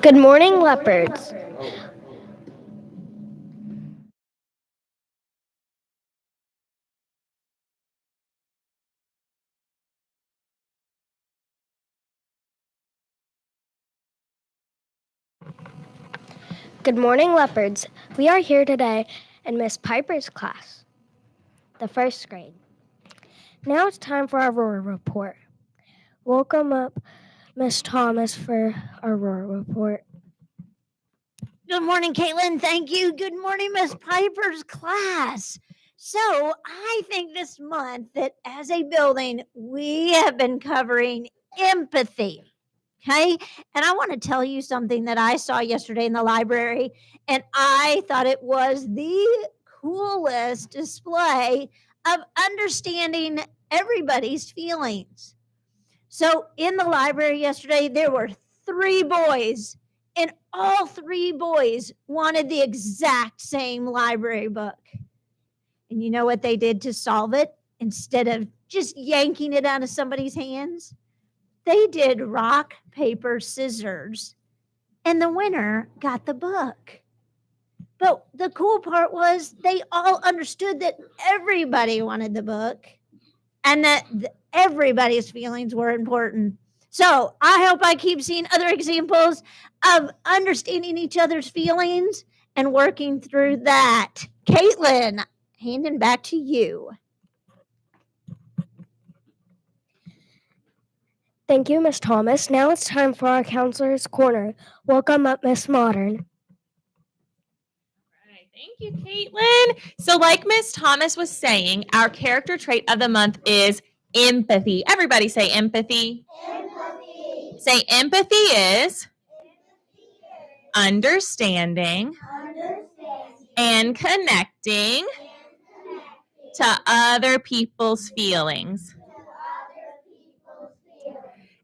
Good morning, Leopards. Good morning, Leopards. We are here today in Miss Piper's class, the first grade. Now it's time for our Aurora report. Welcome up Miss Thomas for our Aurora report. Good morning, Caitlin. Thank you. Good morning, Miss Piper's class. So, I think this month that as a building, we have been covering empathy. Okay. And I want to tell you something that I saw yesterday in the library, and I thought it was the coolest display of understanding everybody's feelings. So, in the library yesterday, there were 3 boys, and all 3 boys wanted the exact same library book. And you know what they did to solve it? Instead of just yanking it out of somebody's hands, they did rock, paper, scissors, and the winner got the book. But the cool part was they all understood that everybody wanted the book and that everybody's feelings were important. So I hope I keep seeing other examples of understanding each other's feelings and working through that. Caitlin, handing back to you. Thank you, Miss Thomas. Now it's time for our counselor's corner. Welcome up Miss Modern. Thank you, Caitlin. So, like Miss Thomas was saying, our character trait of the month is empathy. Everybody say empathy. Empathy. Say empathy is understanding and connecting to other people's feelings.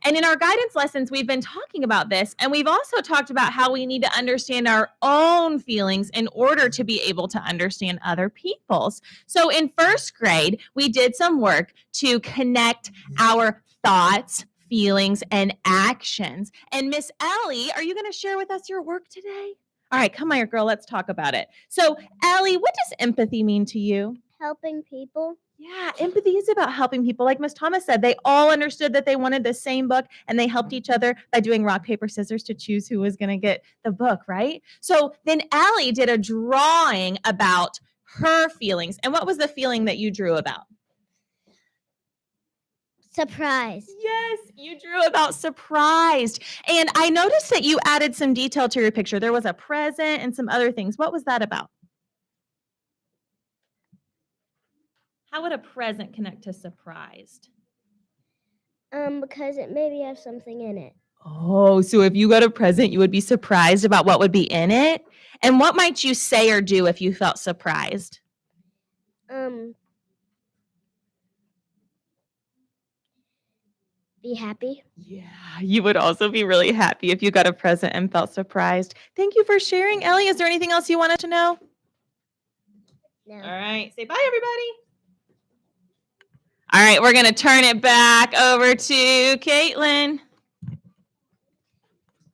And in our guidance lessons, we've been talking about this, and we've also talked about how we need to understand our own feelings in order to be able to understand other people's. So in first grade, we did some work to connect our thoughts, feelings, and actions. And Miss Ellie, are you going to share with us your work today? All right, come here, girl. Let's talk about it. So, Ellie, what does empathy mean to you? Helping people. Yeah, empathy is about helping people. Like Miss Thomas said, they all understood that they wanted the same book and they helped each other by doing rock, paper, scissors to choose who was going to get the book, right? So then Allie did a drawing about her feelings. And what was the feeling that you drew about? Surprise. Yes, you drew about surprised. And I noticed that you added some detail to your picture. There was a present and some other things. What was that about? How would a present connect to surprised? Because it maybe has something in it. Oh, so if you got a present, you would be surprised about what would be in it? And what might you say or do if you felt surprised? Be happy. Yeah, you would also be really happy if you got a present and felt surprised. Thank you for sharing, Ellie. Is there anything else you wanted to know? No. All right, say bye, everybody. All right, we're going to turn it back over to Caitlin.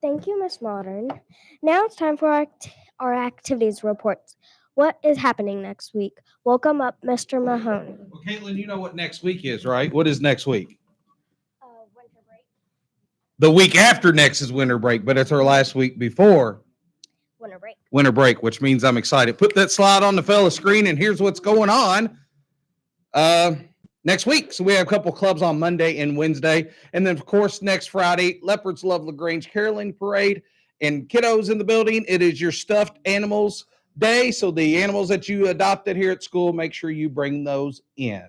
Thank you, Miss Modern. Now it's time for our activities reports. What is happening next week? Welcome up, Mr. Mahoney. Well, Caitlin, you know what next week is, right? What is next week? Winter break. The week after next is winter break, but it's our last week before Winter break. which means I'm excited. Put that slide on the fella screen, and here's what's going on next week. So we have a couple clubs on Monday and Wednesday. And then, of course, next Friday, Leopards Love LaGrange Caroling Parade. And kiddos in the building, it is your stuffed animals day. So the animals that you adopted here at school, make sure you bring those in.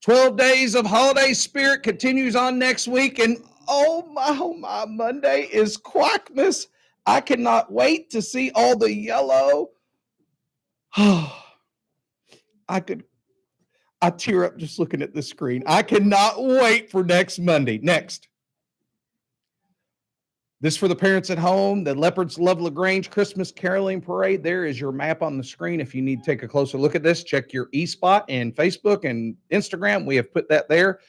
12 Days of Holiday Spirit continues on next week. And oh my, Monday is Quackmas. I cannot wait to see all the yellow. I tear up just looking at the screen. I cannot wait for next Monday. Next. This for the parents at home, the Leopards Love LaGrange Christmas Caroling Parade. There is your map on the screen. If you need to take a closer look at this, check your eSpot and Facebook and Instagram. We have put that there.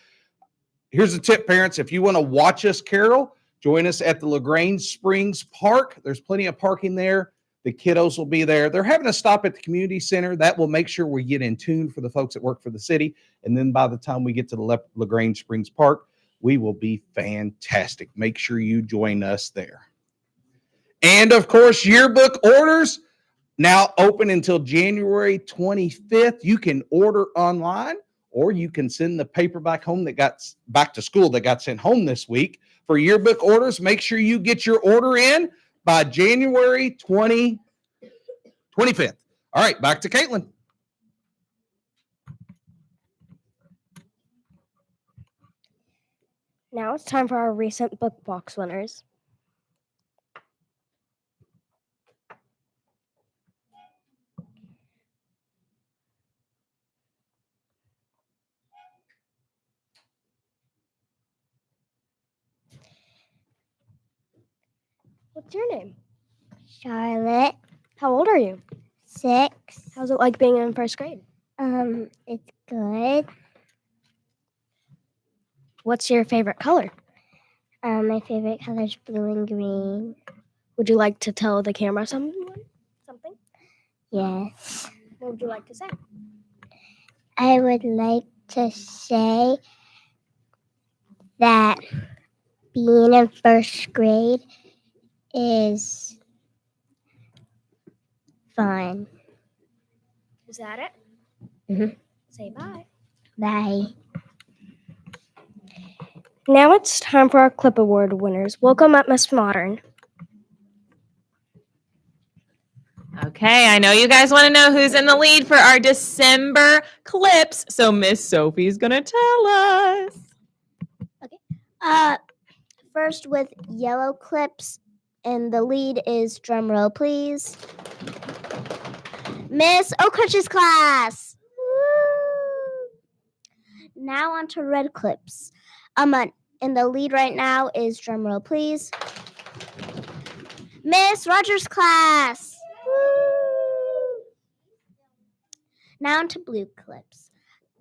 Here's a tip, parents. If you want to watch us carol, Join us at the LaGrange Springs Park. There's plenty of parking there. The kiddos will be there. They're having a stop at the community center. That will make sure we get in tune for the folks that work for the city. And then by the time we get to the LaGrange Springs Park, we will be fantastic. Make sure you join us there. And of course, yearbook orders now open until January 25th. You can order online, or you can send the paperback home that got back to school that got sent home this week. For yearbook orders, make sure you get your order in by January 25th. All right, back to Caitlin. Now it's time for our recent book box winners. What's your name? Charlotte, How old are you? 6. How's it like being in first grade? It's good. What's your favorite color? My favorite color is blue and green. Would you like to tell the camera something? Yes. What would you like to say? I would like to say that being in first grade is fun. Is that it? Mhm. Say bye. Bye. Now it's time for our Clip Award winners. Welcome up, Miss Modern. Okay, I know you guys want to know who's in the lead for our December clips. So Miss Sophie's going to tell us. First with yellow clips, and the lead is drum roll, please. Miss Oakridge's class. Woo! Now on to red clips. And the lead right now is drum roll, please. Miss Rogers' class. Woo! Now on to blue clips.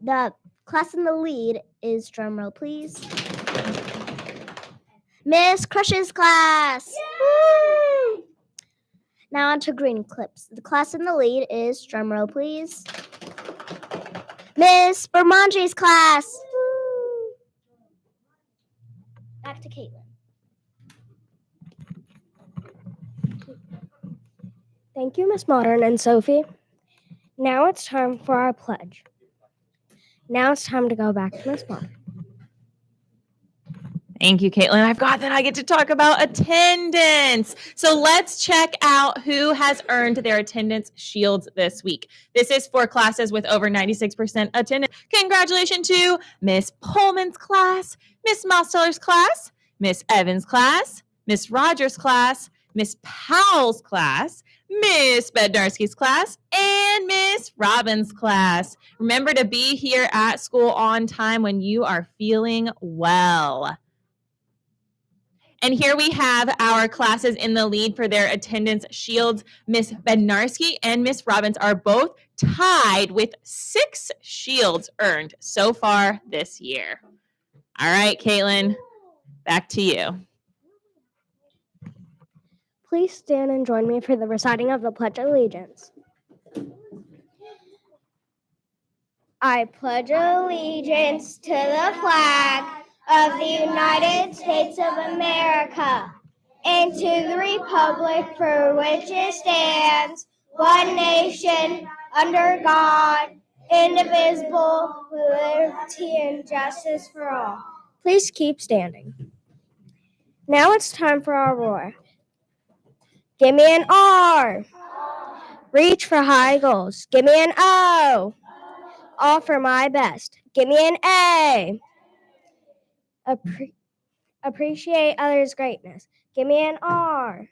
The class in the lead is drum roll, please. Miss Crush's class. Woo! Now on to green clips. The class in the lead is drum roll, please. Miss Bermange's class. Woo! Back to Caitlin. Thank you, Miss Modern and Sophie. Now it's time for our pledge. Now it's time to go back to Miss Modern. Thank you, Caitlin. I forgot that I get to talk about attendance. So let's check out who has earned their attendance shields this week. This is for classes with over 96% attendance. Congratulations to Miss Pullman's class, Miss Mosteller's class, Miss Evans' class, Miss Rogers' class, Miss Powell's class, Miss Bednarski's class, and Miss Robbins' class. Remember to be here at school on time when you are feeling well. And here we have our classes in the lead for their attendance shields. Miss Bednarski and Miss Robbins are both tied with 6 shields earned so far this year. All right, Caitlin, back to you. Please stand and join me for the reciting of the Pledge of Allegiance. I pledge allegiance to the flag of the United States of America and to the republic for which it stands, one nation, under God, indivisible, with liberty and justice for all. Please keep standing. Now it's time for our roar. Give me an R. Reach for high goals. Give me an O. Offer my best. Give me an A. Appreciate others' greatness. Give me an R.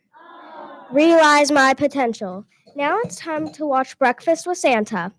Realize my potential. Now it's time to watch Breakfast with Santa.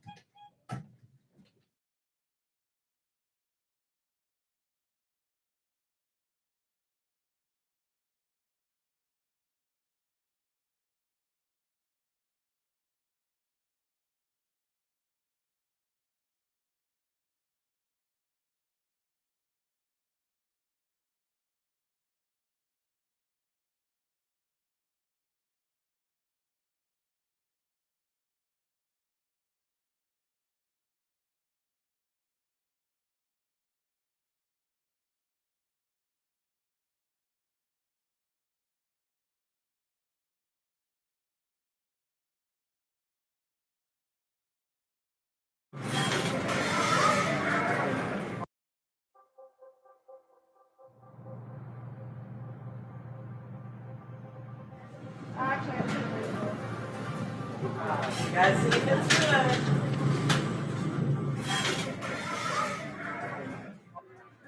Guys, see if it's good.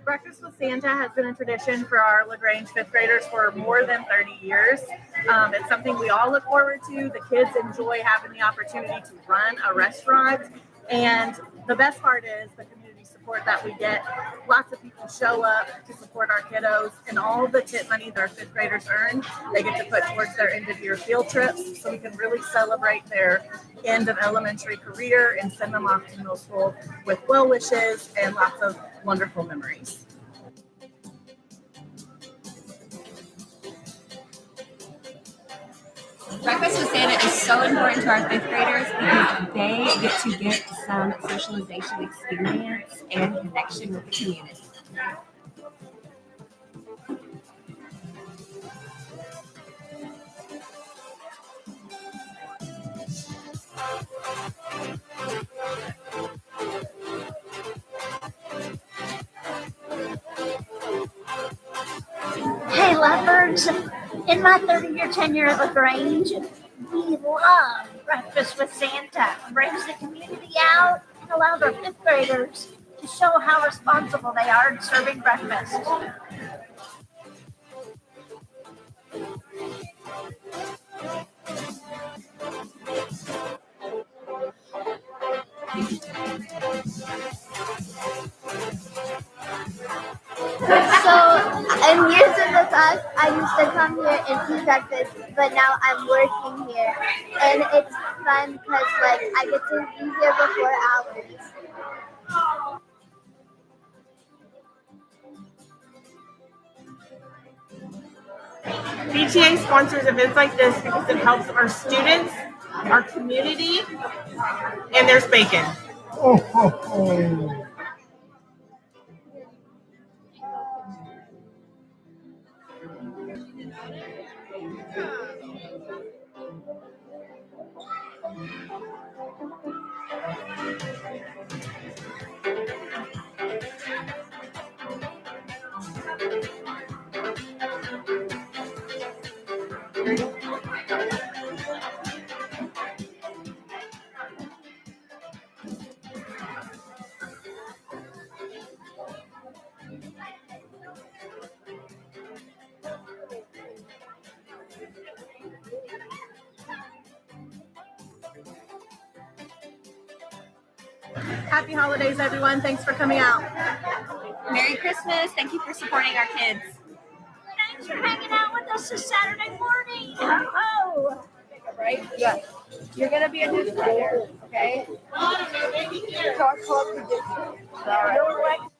Breakfast with Santa has been a tradition for our LaGrange fifth graders for more than 30 years. It's something we all look forward to. The kids enjoy having the opportunity to run a restaurant. And the best part is the community support that we get. Lots of people show up to support our kiddos, and all the tip money that our fifth graders earn, they get to put towards their end of year field trips. So we can really celebrate their end of elementary career and send them off to middle school with well wishes and lots of wonderful memories. Breakfast with Santa is so important to our fifth graders because they get to get some socialization experience and connection with the community. Hey, Leopards. In my 30-year tenure at LaGrange, we love Breakfast with Santa. It brings the community out and allows our fifth graders to show how responsible they are in serving breakfast. So, in years in the past, I used to come here and eat breakfast, but now I'm working here, and it's fun because I get to be here before hours. BTA sponsors events like this because it helps our students, our community, and there's bacon. Oh, ho, ho. Happy holidays, everyone. Thanks for coming out. Merry Christmas. Thank you for supporting our kids. Thanks for hanging out with us this Saturday morning. Ho-ho! Right? Yeah. You're going to be a newsletter, okay? So our club tradition. All right.